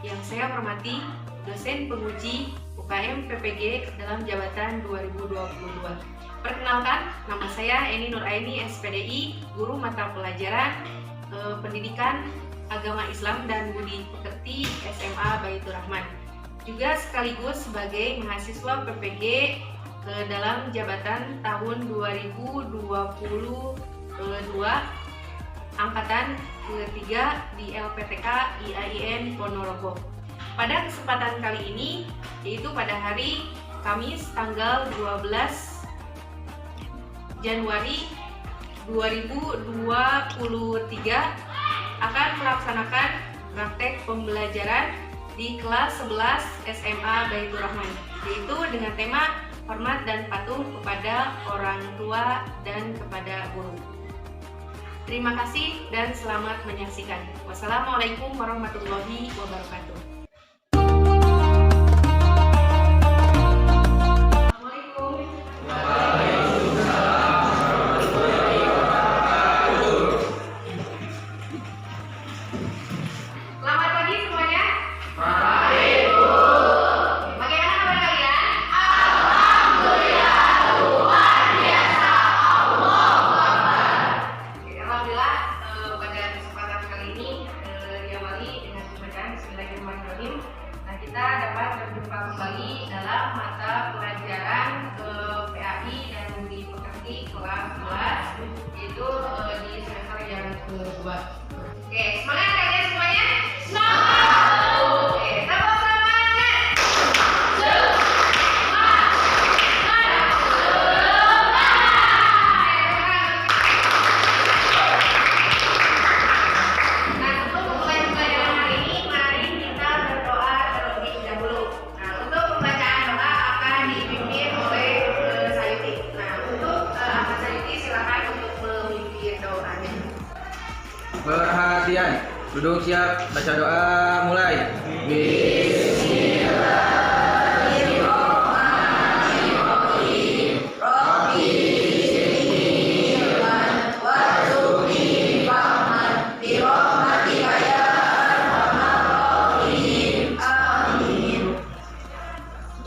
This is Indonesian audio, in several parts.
yang saya hormati dosen penguji UKM PPG dalam jabatan 2022. Perkenalkan, nama saya Eni Nuraini SPDI, guru mata pelajaran Pendidikan Agama Islam dan Budi Pekerti SMA Baitur Rahman. Juga sekaligus sebagai mahasiswa PPG dalam jabatan tahun 2022 angkatan ketiga di LPTK IAIN Ponorogo. Pada kesempatan kali ini, yaitu pada hari Kamis tanggal 12 Januari 2023, akan melaksanakan praktek pembelajaran di kelas 11 SMA Baitur Rahman, yaitu dengan tema hormat dan patuh kepada orang tua dan kepada guru. Terima kasih dan selamat menyaksikan. Wassalamualaikum warahmatullahi wabarakatuh. Kita dapat berjumpa kembali dalam mata pelajaran PAI dan Budi Pekerti kelas 11, yaitu di semester yang kedua. Oke, semangat kalian semuanya? Semangat! Oke, tepuk semangat! Nah, untuk memulai pelajaran hari ini, mari kita berdoa terlebih dahulu. Nah, untuk pembacaan doa akan dipimpin oleh Sayuti. Nah, untuk Ahmad Sayuti silakan untuk memimpin doanya. Perhatian, duduk siap, baca doa mulai.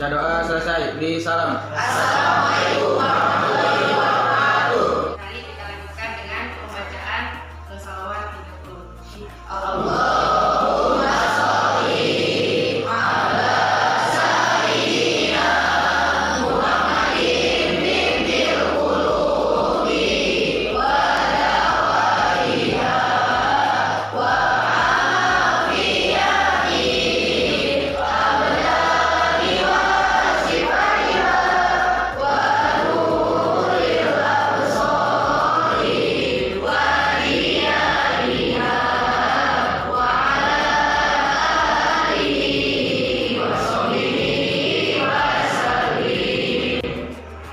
Baca doa selesai, beri salam. Assalamualaikum warahmatullahi wabarakatuh. Mari kita lanjutkan dengan pembacaan shalawat 30. Allahumma sholli ala sayyidina Muhammadin bintil qulubi wa dawaiha wa afiyati abdani wa sifaiha wa nuril absari wa riyadiha wa ala alihi wa sahbihi wa sallim.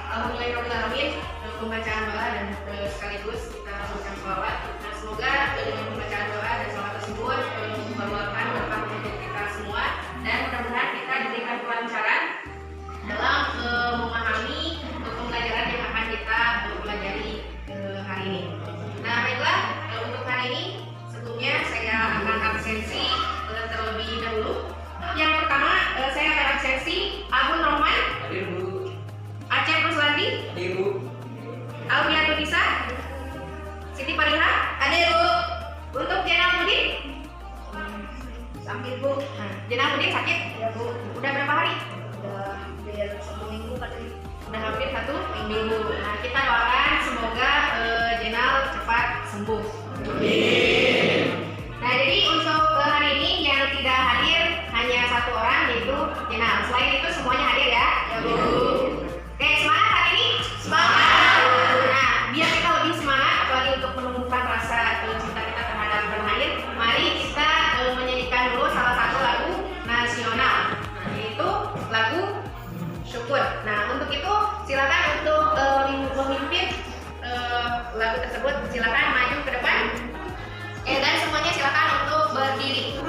Alhamdulillahirrahmanirrahim. Pembacaan doa dan sekaligus kita lakukan sholawat. Nah, semoga dengan pembacaan doa dan sholawat tersebut membawakan berkah untuk kita semua, dan mudah-mudahan kita diberikan kelancaran dalam memahami pembelajaran yang akan kita pelajari hari ini. Nah, baiklah, untuk hari ini sebelumnya saya akan absensi terlebih dahulu. Yang pertama, saya akan absensi Agun Rohman, Hadir Bu. Aceh Ruslandi, Hadir Bu. Aulia Tunisa, Siti Pariha, hadir Bu. Untuk Jenal Budi, sakit Bu. Jenal Budi sakit? Ya Bu. Udah berapa hari? Udah hampir 1 minggu katanya. Udah hampir 1 minggu. Nah, kita doakan semoga Jenal cepat sembuh. Amin. Nah, jadi untuk hari ini yang tidak hadir hanya 1 orang, yaitu Jenal. Selain itu semuanya hadir ya? Ya Bu. Oke, semangat hari ini? Semangat! Nah, biar kita lebih semangat, apalagi untuk menumbuhkan rasa cinta kita terhadap tanah air, mari kita menyanyikan dulu salah satu lagu nasional, yaitu lagu Syukur. Nah, untuk itu silakan untuk memimpin lagu tersebut, silakan maju ke depan. Dan semuanya silakan untuk berdiri.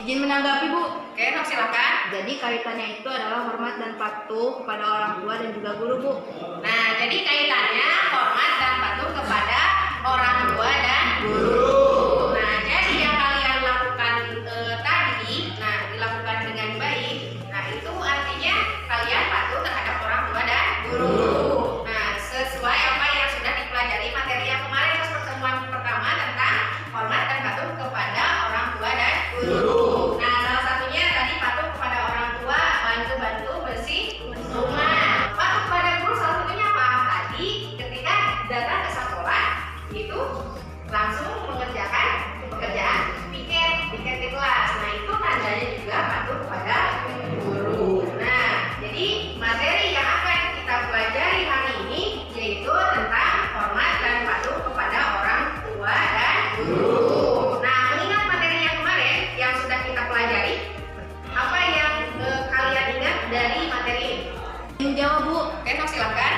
Izin menanggapi, Bu. Oke, Nok, silakan. Jadi kaitannya itu adalah hormat dan patuh kepada orang tua dan juga guru, Bu. Nah, jadi kaitannya hormat dan patuh kepada orang tua dan guru. Nah, jadi yang kalian lakukan tadi, nah dilakukan dengan baik. Nah, itu artinya kalian patuh terhadap orang tua dan guru. Nah, sesuai apa yang sudah dipelajari materi yang kemarin pas pertemuan pertama tentang hormat dan patuh kepada orang tua dan guru. Nah, salah satunya tadi patuh kepada orang tua, bantu-bantu bersih rumah. Patuh kepada guru salah satunya apa? Tadi ketika datang ke sekolah itu langsung mengerjakan pekerjaan piket di kelas. Nah, itu tandanya juga patuh kepada guru. Nah, jadi materi yang akan kita pelajari hari ini yaitu tentang hormat dan patuh kepada orang tua dan guru. Nah, mengingat materi yang kemarin yang sudah kita pelajari, apa yang kalian ingat dari materi ini? Menjawab, Bu. Oke, Nok, silakan.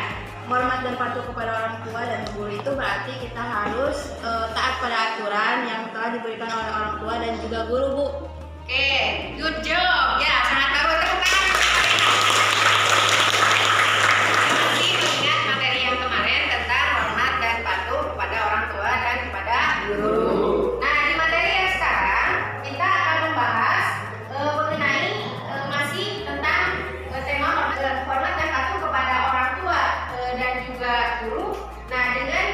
Hormat dan patuh kepada orang tua dan guru itu berarti kita harus taat pada aturan yang telah diberikan oleh orang tua dan juga guru, Bu. Oke, good job. Ya, sangat bagus, tepuk tangan. Masih mengingat materi yang kemarin tentang hormat dan patuh kepada orang tua dan kepada guru. Nah, di materi yang sekarang kita akan membahas mengenai masih tentang tema hormat dan patuh kepada orang tua dan juga guru. Nah, dengan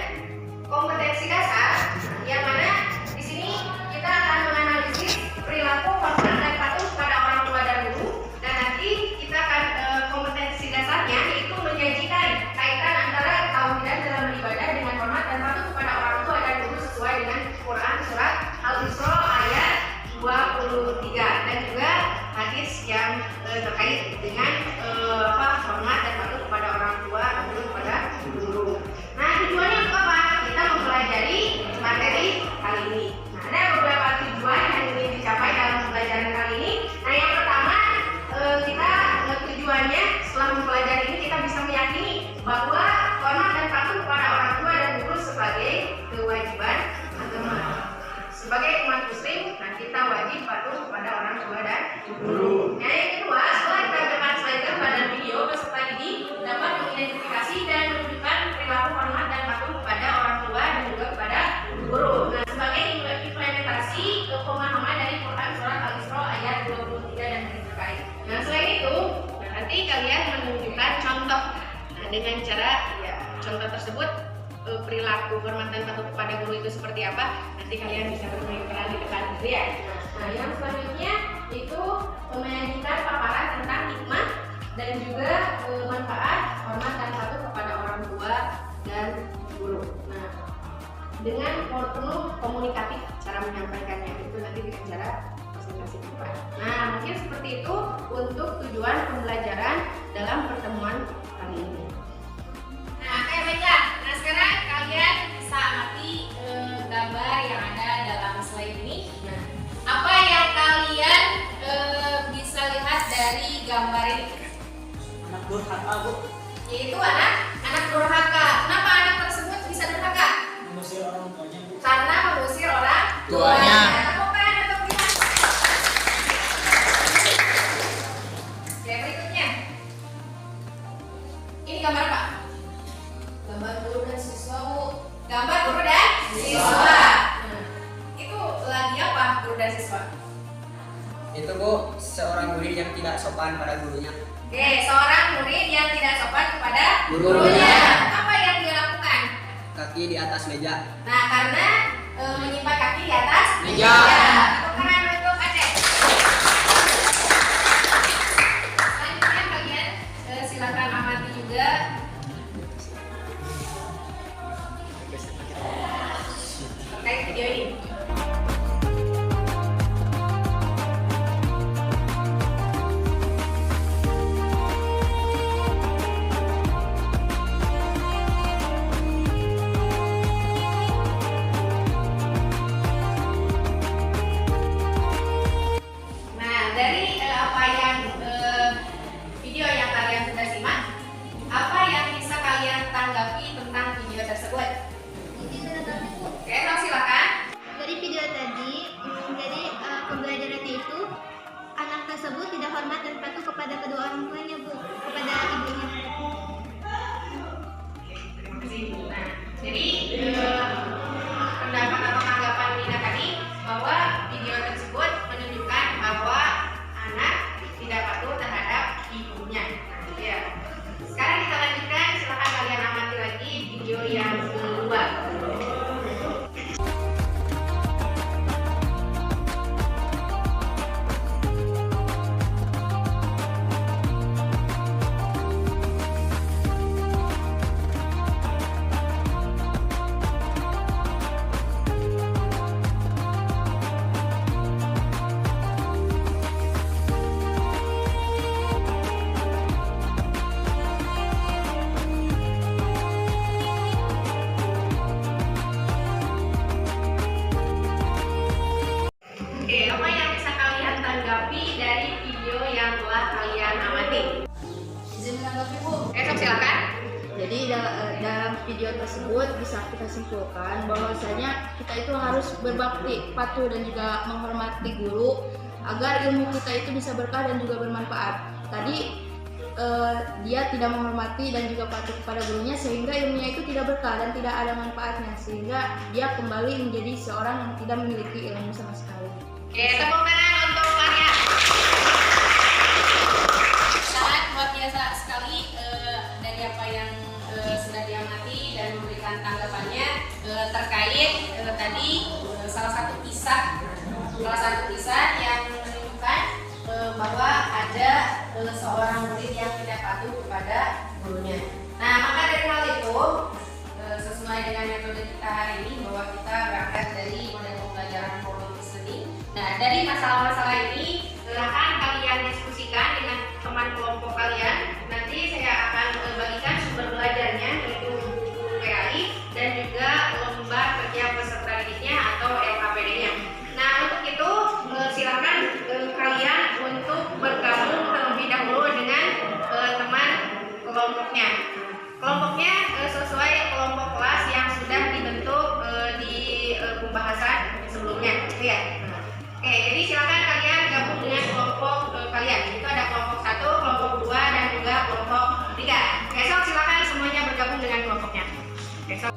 kompetensi dasar yang mana di sini kita akan menganalisis perilaku hormat dan patuh kepada orang tua dan guru. Dan nanti kita akan kompetensi dasarnya yaitu menyajikan kaitan antara kaum dan dalam beribadah dengan hormat dan patuh kepada orang tua dan guru sesuai dengan Quran surat Al-Isra ayat 23 dan juga hadis yang terkait dengan hormat dan patuh kepada orang tua dan guru kepada guru. Nah, tujuannya untuk apa? Kita mempelajari materi kali ini. Nah, ada beberapa tujuan yang ingin dicapai dalam pembelajaran kali ini. Nah, yang pertama kita tujuannya setelah mempelajari ini kita bisa meyakini bahwa hormat dan patuh kepada orang tua dan guru sebagai kewajiban agama. Sebagai umat muslim, nah kita wajib patuh kepada orang tua dan guru. Nah, yang kedua, setelah kita mendapat slide pada video, peserta didik dapat mengidentifikasi dan menunjukkan perilaku hormat dan patuh kepada orang tua dan juga kepada guru. Nah, sebagai implementasi pemahaman dari Quran surat Al-Isra ayat 23 dan hadis terkait. Nah, selain itu, nanti kalian menunjukkan contoh. Nah, dengan cara contoh tersebut perilaku hormat dan patuh kepada guru itu seperti apa? Nanti kalian bisa bermain peran di depan gitu ya. Nah, yang selanjutnya itu menyajikan paparan tentang hikmah dan juga manfaat hormat dan patuh kepada orang tua dan guru. Nah, dengan penuh komunikatif cara menyampaikannya itu nanti dengan cara presentasi depan. Nah, mungkin seperti itu untuk tujuan pembelajaran dalam pertemuan kali ini. Nah, baiklah. Nah, sekarang kalian bisa amati gambar yang ada dalam slide ini. Nah, apa yang kalian bisa lihat dari gambar ini? Anak durhaka, Bu. Yaitu anak durhaka. Kenapa anak tersebut bisa durhaka? Mengusir orang tuanya, Bu. Karena mengusir orang Tuanya. Tepuk tangan untuk lihat. Oke, berikutnya. Ini gambar apa? Gambar guru dan siswa, Bu. Gambar guru dan siswa. Nah, itu lagi apa guru dan siswa? Itu, Bu, seorang murid yang tidak sopan pada gurunya. Oke, seorang murid yang tidak sopan kepada Gurunya. Apa yang dia lakukan? Kaki di atas meja. Nah, karena menyimpan kaki di atas Meja. Tepuk tangan untuk Aceh. Selanjutnya kalian silakan amati juga terkait video ini. video tersebut bisa kita simpulkan bahwasanya kita itu harus berbakti, patuh dan juga menghormati guru agar ilmu kita itu bisa berkah dan juga bermanfaat. Tadi dia tidak menghormati dan juga patuh kepada gurunya sehingga ilmunya itu tidak berkah dan tidak ada manfaatnya, sehingga dia kembali menjadi seorang yang tidak memiliki ilmu sama sekali. Oke, tepuk tangan untuk Maria. Sangat luar biasa sekali dari apa yang sudah diamati dan memberikan tanggapannya terkait tadi salah satu kisah yang menunjukkan bahwa ada seorang murid yang tidak patuh kepada gurunya. Nah, maka dari hal itu sesuai dengan metode kita hari ini bahwa kita berangkat dari model pembelajaran problem listening. Nah, dari masalah-masalah ini silakan kalian diskusikan dengan teman kelompok kalian. Nanti saya akan bagikan sumber belajarnya yaitu buku PAI dan juga lomba kerja peserta didiknya atau LKPD-nya. Nah, untuk itu silakan kalian untuk bergabung terlebih dahulu dengan teman kelompoknya. Kelompoknya sesuai kelompok kelas yang sudah dibentuk di pembahasan sebelumnya, gitu ya. Oke, jadi silakan kalian gabung dengan kelompok kalian. Itu ada kelompok 1, kelompok 2, dan juga kelompok 3. Besok silakan semuanya bergabung dengan kelompoknya. Besok.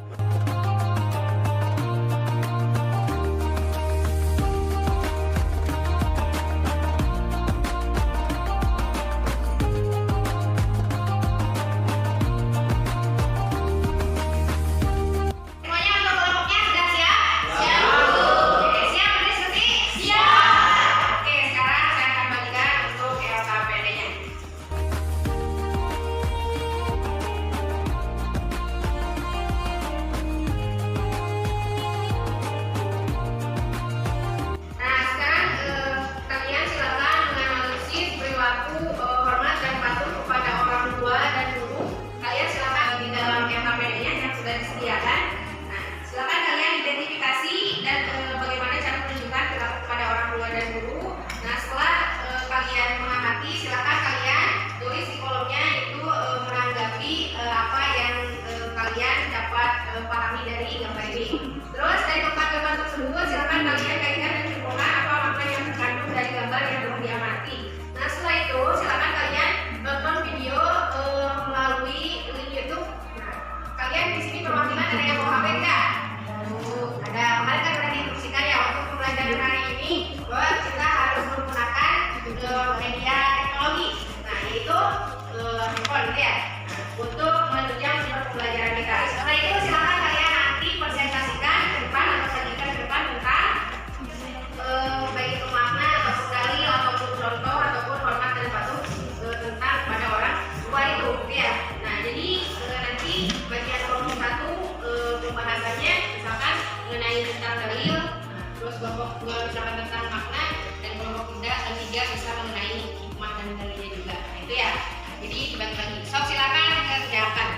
Kelompok 2 misalkan tentang makna dan kelompok 3 bisa mengenai hikmah dan dalilnya juga. Nah, itu ya. Jadi dibagi-bagi. Sok silakan kerjakan.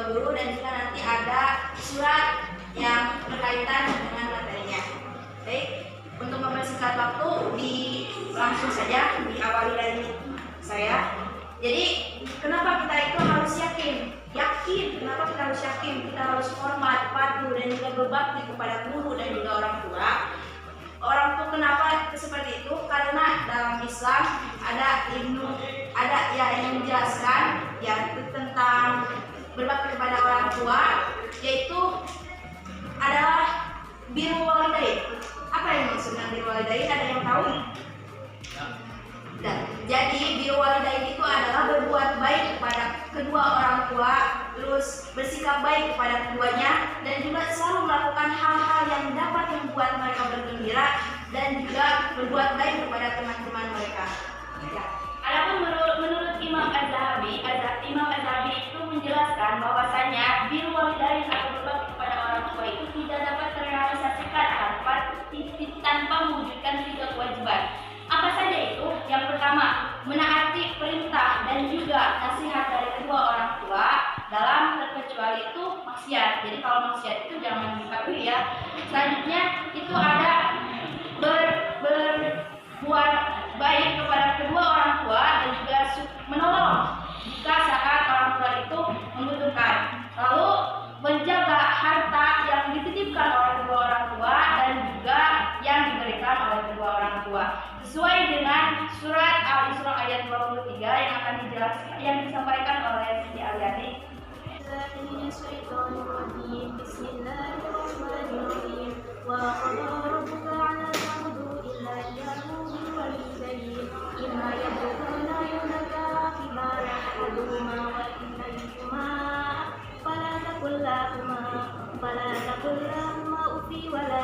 Guru dan juga nanti ada surat yang berkaitan dengan materinya. Baik, untuk mempersingkat waktu langsung saja diawali dari saya. Jadi kenapa berbakti kepada guru dan juga orang tua. Orang tua kenapa seperti itu? Karena dalam Islam ada yang menjelaskan yaitu tentang berbakti kepada orang tua, yaitu adalah birrul walidain. Apa yang maksudnya birrul walidain? Ada yang tahu? Jadi birrul walidain itu adalah berbuat baik kepada kedua orang tua, terus bersikap baik kepada keduanya, dan juga selalu melakukan hal-hal yang dapat membuat mereka bergembira dan juga berbuat baik kepada teman-teman mereka. Ya. Adapun menurut Imam Az-Zahabi itu menjelaskan bahwasanya birrul walidain atau berbakti kepada orang tua itu tidak dapat terrealisasikan tanpa mewujudkan 3 kewajiban. Apa saja itu? Yang pertama, menaati perintah dan juga nasihat dari kedua orang tua dalam terkecuali itu maksiat. Jadi kalau maksiat itu jangan dipatuhi ya. Selanjutnya itu ada berbuat baik kepada kedua orang tua dan juga menolong jika saat orang tua itu membutuhkan. Lalu menjaga harta yang dititipkan oleh kedua orang tua dan juga yang diberikan oleh kedua orang tua sesuai dengan surat Al-Isra ayat 23 yang disampaikan oleh Siti Aliani. Bismillahirrahmanirrahim. Wa qadara rabbuka 'ala ta'budu illa iyyahu bil walidayni imma yablughanna 'indaka kibara ahaduhuma wa ilayhima fala taqul lahuma uffi wa la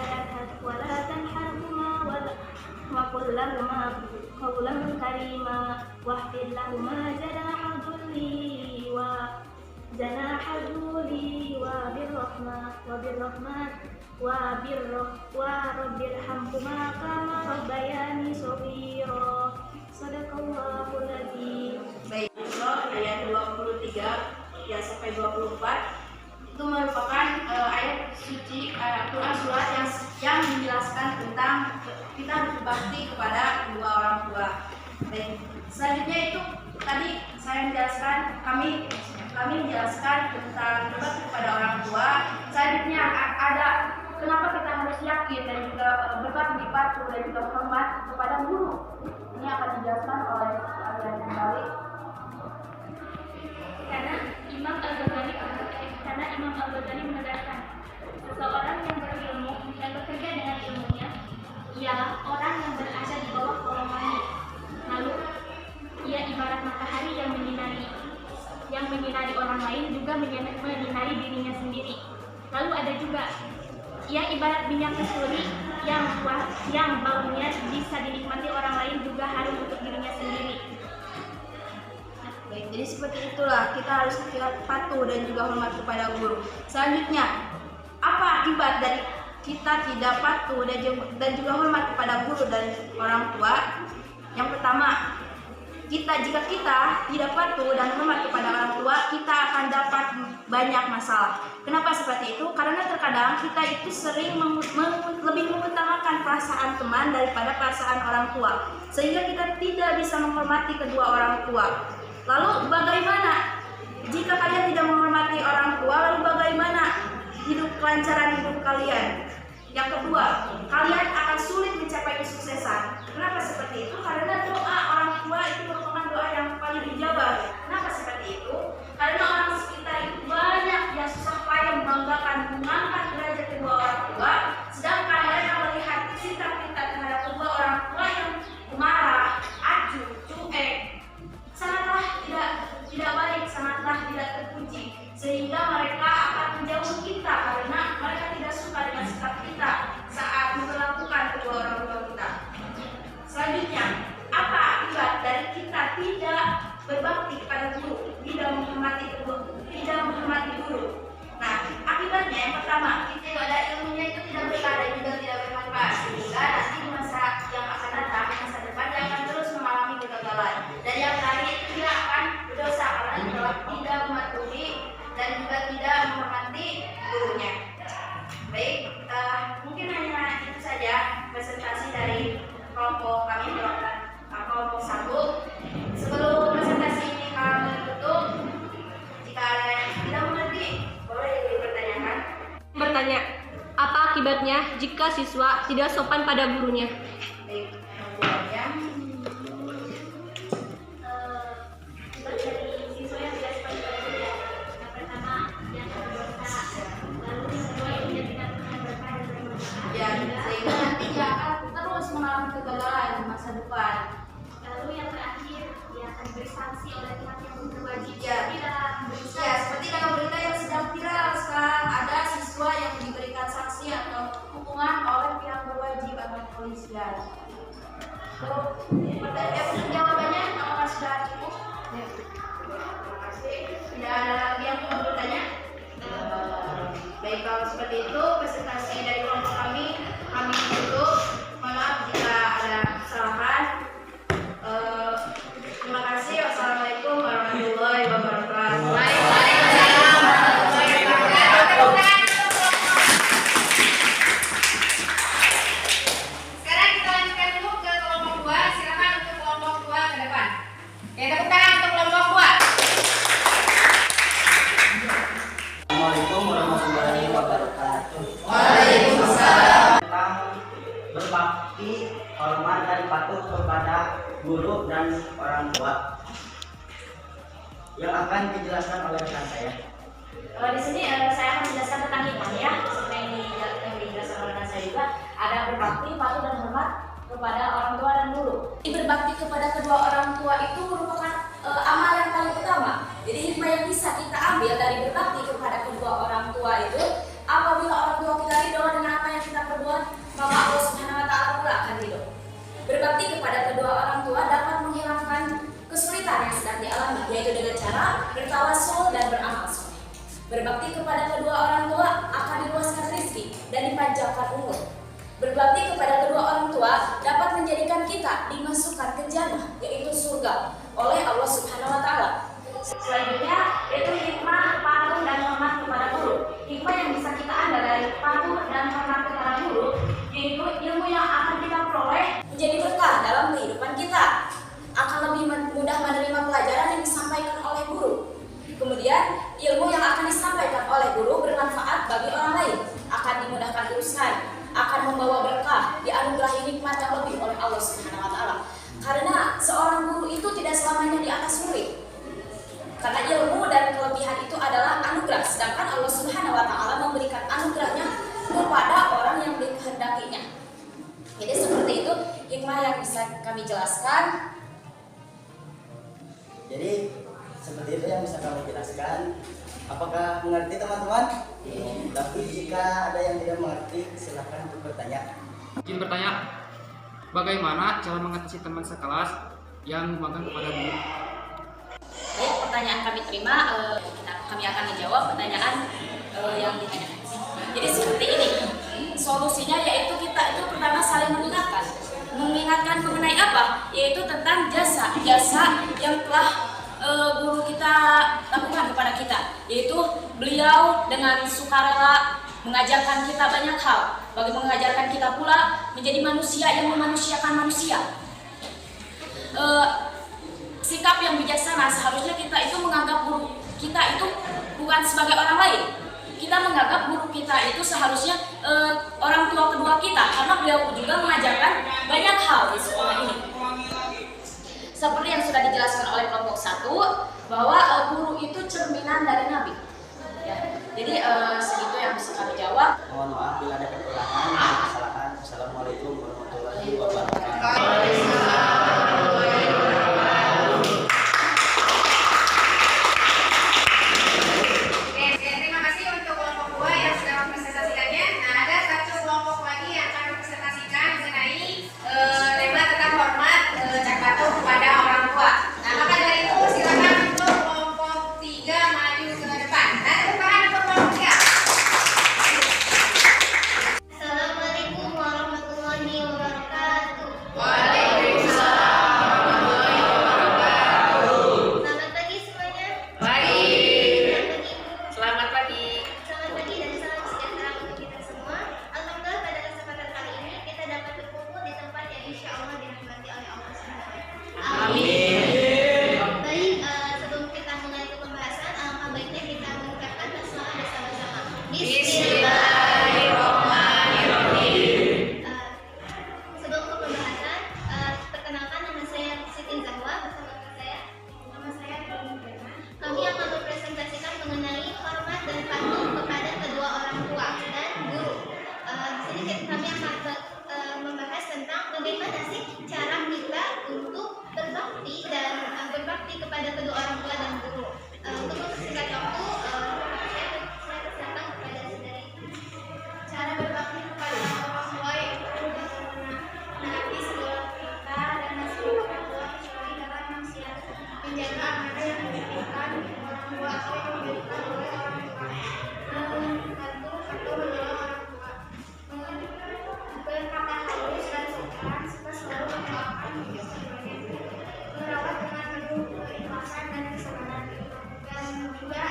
tanharhuma wa qul lahuma qawlan karima wahfid lahuma janaha dhulli wa rabbirhamhuma kama rabbayani shaghira. Shadaqallahul adzim. Baik, ayat 23 ya sampai 24 itu merupakan ayat suci Al-Quran surat yang menjelaskan tentang kita harus berbakti kepada kedua orang tua. Baik, selanjutnya itu tadi saya menjelaskan kami menjelaskan tentang berbakti kepada orang tua. Selanjutnya ada kenapa kita harus yakin dan juga berbakti patuh dan juga hormat kepada guru. Ini akan dijelaskan oleh Alian kembali. Karena Imam Al-Ghazali menegaskan seseorang yang berilmu dan bekerja dengan ilmunya ialah orang yang berada di bawah kolong langit. Lalu ia ibarat matahari yang menyinari orang lain juga menyinari dirinya sendiri. Lalu ada juga ia ibarat minyak kasturi yang baunya bisa dinikmati orang lain juga harum untuk dirinya sendiri. Baik, jadi seperti itulah kita harus patuh dan juga hormat kepada guru. Selanjutnya, apa akibat dari kita tidak patuh dan juga hormat kepada guru dan orang tua? Yang pertama, jika kita tidak patuh dan hormat kepada orang tua, kita akan dapat banyak masalah. Kenapa seperti itu? Karena terkadang kita itu sering lebih mengutamakan perasaan teman daripada perasaan orang tua, sehingga kita tidak bisa menghormati kedua orang tua. Lalu bagaimana jika kalian tidak menghormati orang tua? Lalu bagaimana kelancaran hidup kalian? Yang kedua, kalian akan sulit mencapai kesuksesan. Kenapa seperti itu? Karena doa orang tua itu merupakan doa yang paling dijabah. Kenapa seperti itu? Karena orang sekitar itu banyak yang susah payah membanggakan, mengangkat derajat kedua orang tua, sedangkan mereka melihat sikap kita terhadap kedua orang tua yang marah, acuh, cuek, sangatlah tidak baik, sangatlah tidak terpuji, sehingga mereka akan menjauhi kita karena mereka tidak suka dengan sikap kita saat memperlakukan kedua orang tua kita. Selanjutnya, jika siswa tidak sopan pada gurunya. Baik, yang Dari siswa yang tidak sopan pada gurunya. Yang pertama, yang berdosa. Lalu yang kedua, yang tidak pernah berkah dan bermanfaat. Ya, sehingga nanti dia akan terus mengalami kegagalan di masa depan. Lalu yang terakhir, dia akan bersanksi oleh pihak yang berwajib. Ya. Tidak Ya, seperti dalam berita yang sedang viral sekarang, ada siswa yang diberikan sanksi atau hukuman oleh pihak berwajib atau kepolisian. So, jawabannya apakah sudah cukup? ya, terima kasih. Tidak ada lagi yang mau bertanya? Baik, kalau seperti itu presentasi dari kelompok kami tutup. Mohon maaf jika ada kesalahan. Terima kasih. Wassalamualaikum warahmatullahi wabarakatuh. Waalaikumsalam warahmatullahi wabarakatuh. Sekarang kita lanjutkan dulu ke kelompok 2. Silakan untuk kelompok 2 ke depan. Ya, tepuk tangan untuk kelompok 2. Assalamualaikum warahmatullahi wabarakatuh. Tentang berbakti, hormat dan patuh kepada guru dan orang tua yang akan dijelaskan oleh rekan saya. Di sini saya akan menjelaskan tentang hikmah ya, seperti yang dijelaskan oleh rekan saya juga. Ada berbakti, patuh dan hormat kepada orang tua dan guru. Berbakti kepada kedua orang tua itu merupakan amal yang paling utama. Jadi hikmah yang bisa kita ambil dari berbakti kepada kedua orang tua itu, apabila orang tua kita ridho dengan apa yang kita perbuat, maka Allah Subhanahu wa taala pula akan ridho. Berbakti kepada kedua orang tua dapat menghilangkan kesulitan yang sedang dialami, yaitu dengan cara bertawasul dan beramal soleh. Berbakti kepada kedua orang tua akan diluaskan rezeki dan dipanjangkan umur. Berbakti kepada kedua orang tua dapat menjadikan kita dimasukkan ke jannah, yaitu surga, oleh Allah Subhanahu wa taala. Selanjutnya yaitu hikmah, patuh dan hormat kepada guru. Hikmah yang bisa kita ambil dari patuh dan hormat kepada guru yaitu ilmu yang akan kita peroleh Menjadi berkah dalam kehidupan kita, akan lebih mudah menerima pelajaran yang disampaikan oleh guru. Kemudian ilmu yang akan disampaikan oleh guru bermanfaat bagi orang lain, akan dimudahkan urusan, akan membawa berkah, dianugerahi nikmat yang lebih oleh Allah Subhanahu wa taala. Karena seorang guru itu tidak selamanya di atas murid. Karena ilmu dan kelebihan itu adalah anugerah, sedangkan Allah Subhanahu wa taala memberikan anugerahnya kepada orang yang dikehendakinya. Jadi seperti itu hikmah yang bisa kami jelaskan. Jadi seperti itu yang bisa kami jelaskan. Apakah mengerti teman-teman? Tapi jika ada yang tidak mengerti, silakan untuk bertanya. Izin bertanya, bagaimana cara mengatasi teman sekelas yang membanggakan kepada guru? Baik, pertanyaan kami terima, kami akan menjawab pertanyaan yang ditanyakan. Jadi seperti ini, solusinya yaitu kita itu pertama saling mengingatkan mengenai apa? Yaitu tentang jasa yang telah guru kita lakukan kepada kita, yaitu beliau dengan sukarela mengajarkan kita banyak hal, bagi mengajarkan kita pula menjadi manusia yang memanusiakan manusia. Sikap yang bijaksana, seharusnya kita itu menganggap guru kita itu bukan sebagai orang lain. Kita menganggap guru kita itu seharusnya orang tua kedua kita, karena beliau juga mengajarkan banyak hal di sekolah ini. Seperti yang sudah dijelaskan oleh kelompok 1, bahwa guru itu cerminan dari Nabi. Ya, jadi segitu yang bisa kami jawab. Mohon maaf bila ada kekurangan dan kesalahan. Assalamualaikum warahmatullahi wabarakatuh. Terima kasih untuk kelompok 2 yang sudah mempresentasikannya. Nah, ada satu kelompok lagi yang akan mempresentasikan mengenai tema tentang hormat dan patuh kepada orang tua. Nah, maka dari itu silakan untuk kelompok 3 maju ke depan. Nah, tepuk tangan untuk kelompok 3. Assalamualaikum membahas tentang bagaimana sih cara kita untuk berbakti dan berbakti kepada kedua orang tua dan guru. Untuk mempersingkat waktu, saya persilakan kepada saudari. Cara berbakti kepada orang tua yaitu menaati segala perintah dan nasihat orang tua kecuali dalam maksiat, menjaga amanah yang diberikan orang tua atau yang diberikan oleh orang tua, membantu atau menolong orang tua, berkata halus dan sopan serta selalu mendoakan kebahagiaan, merawat dengan penuh keikhlasan dan kesabaran, dan juga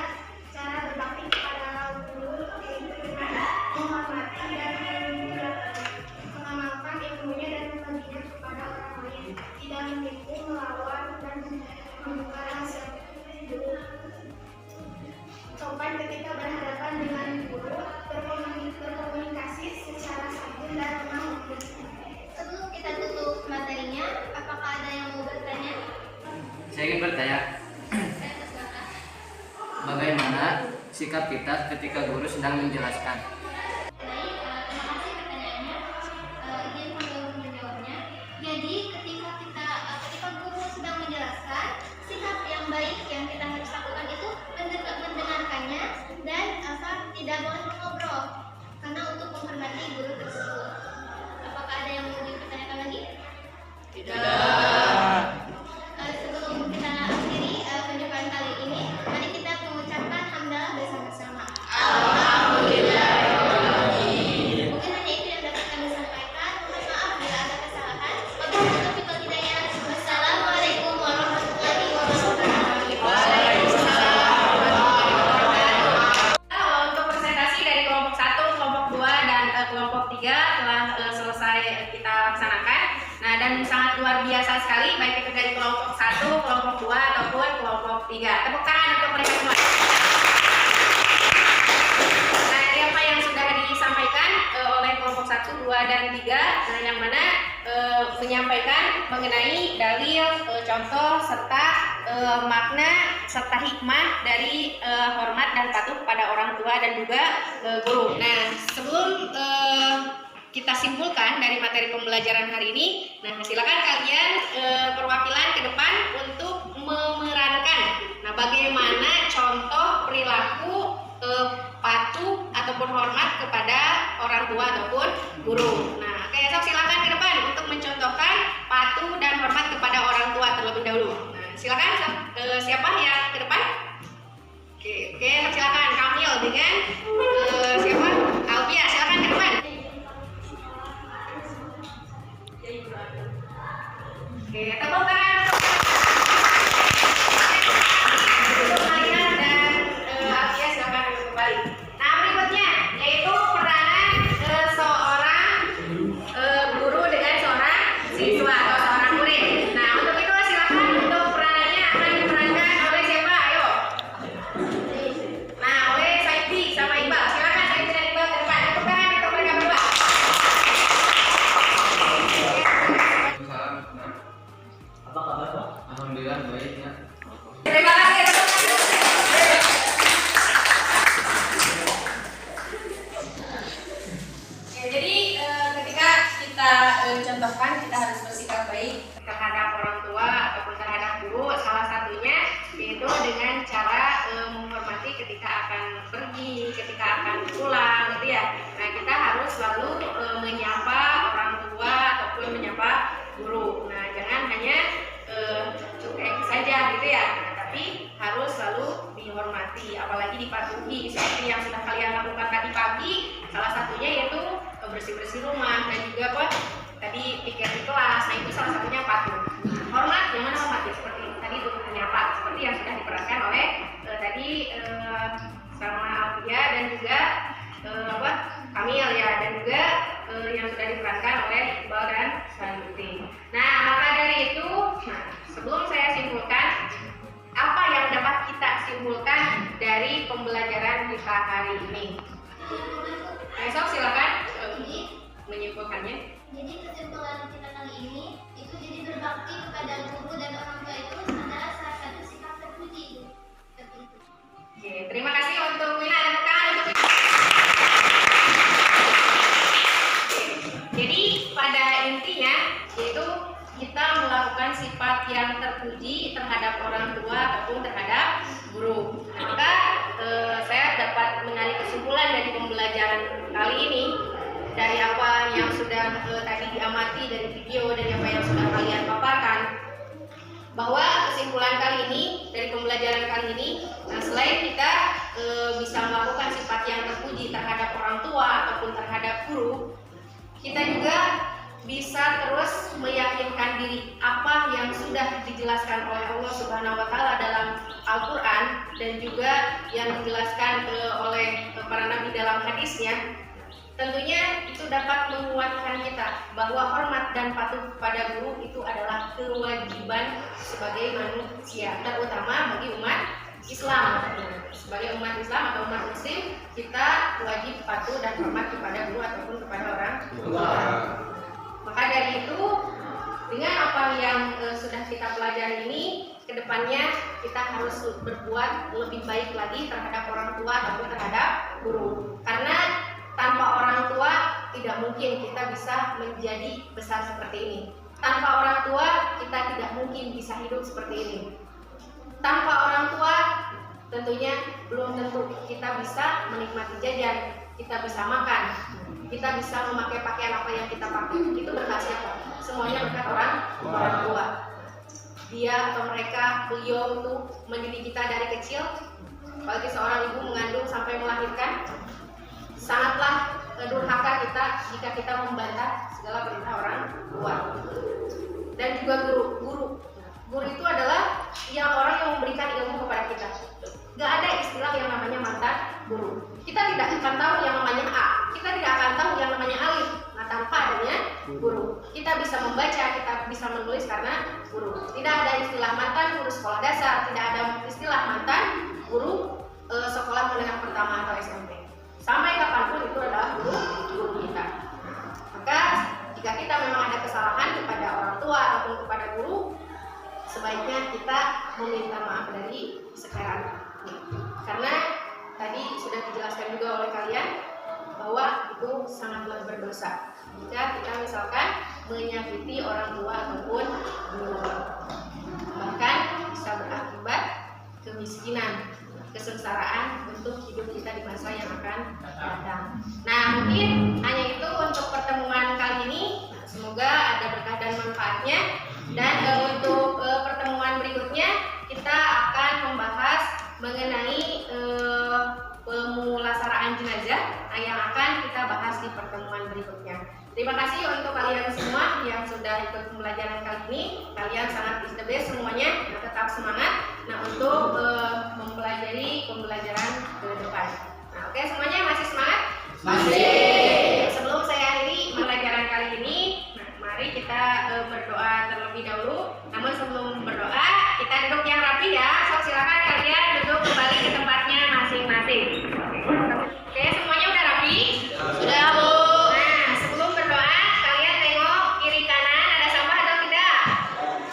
cara berbakti kepada guru yaitu dengan menghormati dan mengamalkan ilmunya dan membaginya kepada orang lain, tidak menipu, melawan dan membuka rahasia guru, sopan ketika berhadapan dengan guru, berkomunikasi secara santun dan ramah lembut. Sebelum kita tutup materinya, apakah ada yang mau bertanya? Saya ingin bertanya, Saya persilakan. bagaimana sikap kita ketika guru sedang menjelaskan? Baik, terima kasih pertanyaannya. Izin kami menjawabnya. Jadi ketika guru sedang menjelaskan, sikap yang baik yang kita harus lakukan itu mendengarkannya dan tidak boleh mengobrol karena untuk menghormati guru tersebut. Apakah ada yang mau dipertanyakan lagi? Sebelum kita akhiri penjumpai kali ini, mari kita mengucapkan hamdalah bersama-sama. Mungkin hanya itu yang dapat kami sampaikan. Mohon maaf bila ada kesalahan. Wabillahi taufiq wal hidayah. Wassalamualaikum warahmatullahi wabarakatuh. Untuk presentasi dari kelompok 1, kelompok 2, dan kelompok 3 telah selesai kita laksanakan. Nah, dan sangat luar biasa sekali baik itu dari kelompok 1, kelompok 2 ataupun kelompok 3. Tepuk tangan untuk mereka semua. Nah, ini apa yang sudah disampaikan oleh kelompok 1, 2, dan 3, nah, yang mana menyampaikan mengenai dalil, contoh, serta makna serta hikmah dari hormat dan patuh kepada orang tua dan juga guru. Nah, sebelum kita simpulkan dari materi pembelajaran hari ini, nah silakan kalian perwakilan ke depan untuk memerankan. Nah, bagaimana contoh perilaku patuh ataupun hormat kepada orang tua ataupun guru. Nah, oke, sok silakan ke depan untuk mencontohkan patuh dan hormat kepada orang tua terlebih dahulu. Nah, silakan siapa yang ke depan? Oke, sok silakan Kamil dengan siapa? Alvia, silakan ke depan. Oke, tepuk tangan untuk kalian dan Alvia, silakan kembali. Nah, berikutnya yaitu peranan seorang guru dengan seorang siswa atau seorang murid. Nah, untuk itu silakan untuk peranannya akan diperankan oleh siapa? Ayo. Nah, oleh Saidi sama Iqbal. Silakan Saidi dan Iqbal ke depan. Tepuk tangan untuk mereka berdua. Apa kabar, Pak? Alhamdulillah baik ya. Terima kasih. Ya, jadi ketika kita contohkan kita harus bersikap baik terhadap orang tua ataupun terhadap guru, salah satunya yaitu dengan cara menghormati ketika akan pergi, ketika akan pulang, gitu ya. Nah, kita harus selalu menyapa orang tua ataupun menyapa guru. Nah, jangan hanya cuek saja, gitu ya. Nah, tapi harus selalu dihormati, apalagi dipatuhi seperti yang sudah kalian lakukan tadi pagi. Salah satunya yaitu bersih-bersih rumah dan juga apa tadi pikir di kelas. Nah, itu salah satunya patuh. Hormat, jangan hormat ya, seperti tadi itu menyapa seperti yang sudah diperankan oleh tadi sama Alvia dan juga Kamil ya, dan juga yang sudah diperankan oleh Iqbal dan Santi. Nah, maka dari itu, sebelum saya simpulkan, apa yang dapat kita simpulkan dari pembelajaran kita hari ini? Besok silakan menyimpulkannya. Jadi kesimpulan kita kali ini itu jadi berbakti kepada guru dan orang tua itu adalah salah satu sikap terpuji. Seperti itu. Oke, terima kasih untuk Wina dan Kak untuk Jadi pada intinya yaitu kita melakukan sifat yang terpuji terhadap orang tua ataupun terhadap guru. Nah, maka saya dapat menarik kesimpulan dari pembelajaran kali ini, dari apa yang sudah tadi diamati dari video, dari apa yang sudah kalian paparkan, bahwa kesimpulan kali ini dari pembelajaran kali ini, selain kita bisa melakukan sifat yang terpuji terhadap orang tua ataupun terhadap guru, kita juga bisa terus meyakinkan diri apa yang sudah dijelaskan oleh Allah Subhanahu wa taala dalam Al-Qur'an dan juga yang dijelaskan oleh para nabi dalam hadisnya. Tentunya itu dapat menguatkan kita bahwa hormat dan patuh kepada guru itu adalah kewajiban sebagai manusia, terutama bagi umat Islam. Sebagai umat Islam atau umat Muslim, kita wajib patuh dan hormat kepada guru ataupun kepada orang tua. Maka dari itu, dengan apa yang sudah kita pelajari ini, kedepannya kita harus berbuat lebih baik lagi terhadap orang tua ataupun terhadap guru. Karena tanpa orang tua tidak mungkin kita bisa menjadi besar seperti ini. Tanpa orang tua kita tidak mungkin bisa hidup seperti ini. Tanpa orang tua tentunya belum tentu kita bisa menikmati jajan, kita bisa makan, kita bisa memakai pakaian apa yang kita pakai. Itu berkat siapa? Semuanya berkat orang tua. Dia atau mereka, beliau itu mendidik kita dari kecil. Bagi seorang ibu mengandung sampai melahirkan, sangatlah durhaka kita jika kita membantah segala perintah orang tua. Dan juga guru itu adalah orang yang memberikan ilmu kepada kita. Gak ada istilah yang namanya mantan guru. Kita tidak akan tahu yang namanya A, kita tidak akan tahu yang namanya alif. Nah, tanpa adanya guru, kita bisa membaca, kita bisa menulis karena guru. Tidak ada istilah mantan guru sekolah dasar, tidak ada istilah mantan guru sekolah menengah pertama atau SMP. Sampai kapanpun itu adalah guru kita. Maka jika kita memang ada kesalahan kepada orang tua ataupun kepada guru, sebaiknya kita meminta maaf dari sekarang. Karena tadi sudah dijelaskan juga oleh kalian bahwa itu sangatlah berdosa jika kita misalkan menyakiti orang tua ataupun guru. Bahkan bisa berakibat kemiskinan, kesengsaraan untuk hidup kita di masa yang akan datang. Nah, mungkin hanya itu untuk pertemuan kali ini. Semoga ada berkah dan manfaatnya. Dan untuk pertemuan berikutnya kita akan membahas mengenai pemulasaraan jenazah yang akan kita bahas di pertemuan berikutnya. Terima kasih untuk kalian semua yang sudah ikut pembelajaran kali ini. Kalian sangat is the best semuanya. Tetap semangat. Nah, untuk mempelajari pembelajaran ke depan. Nah, oke, semuanya masih semangat? Masih. Sebelum saya akhiri pembelajaran kali ini, mari kita berdoa terlebih dahulu. Namun sebelum berdoa, kita duduk yang rapi ya. So, silakan kalian duduk kembali ke tempatnya masing-masing. Oke, semuanya udah rapi? Sudah, Bu. Nah, sebelum berdoa, kalian tengok kiri kanan ada sampah atau tidak?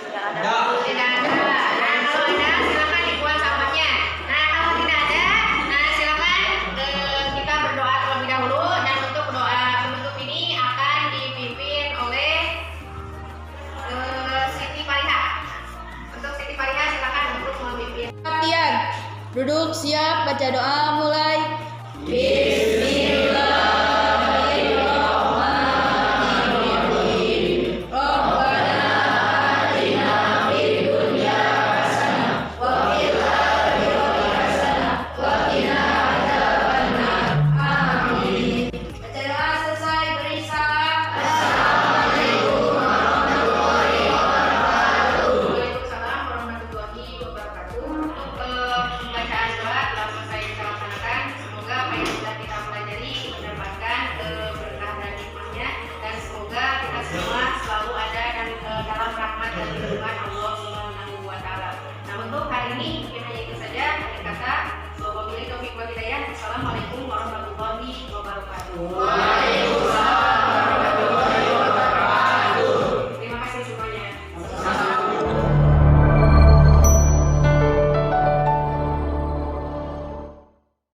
Tidak ada. Tidak ada. Nah, kalau ada, silakan dibuang sampahnya. Nah, kalau tidak ada, nah silakan kita berdoa terlebih dahulu. Dan untuk doa penutup ini akan dipimpin oleh Siti Fariha. Untuk Siti Fariha silakan untuk memimpin. Latihan. Duduk siap, baca doa mulai.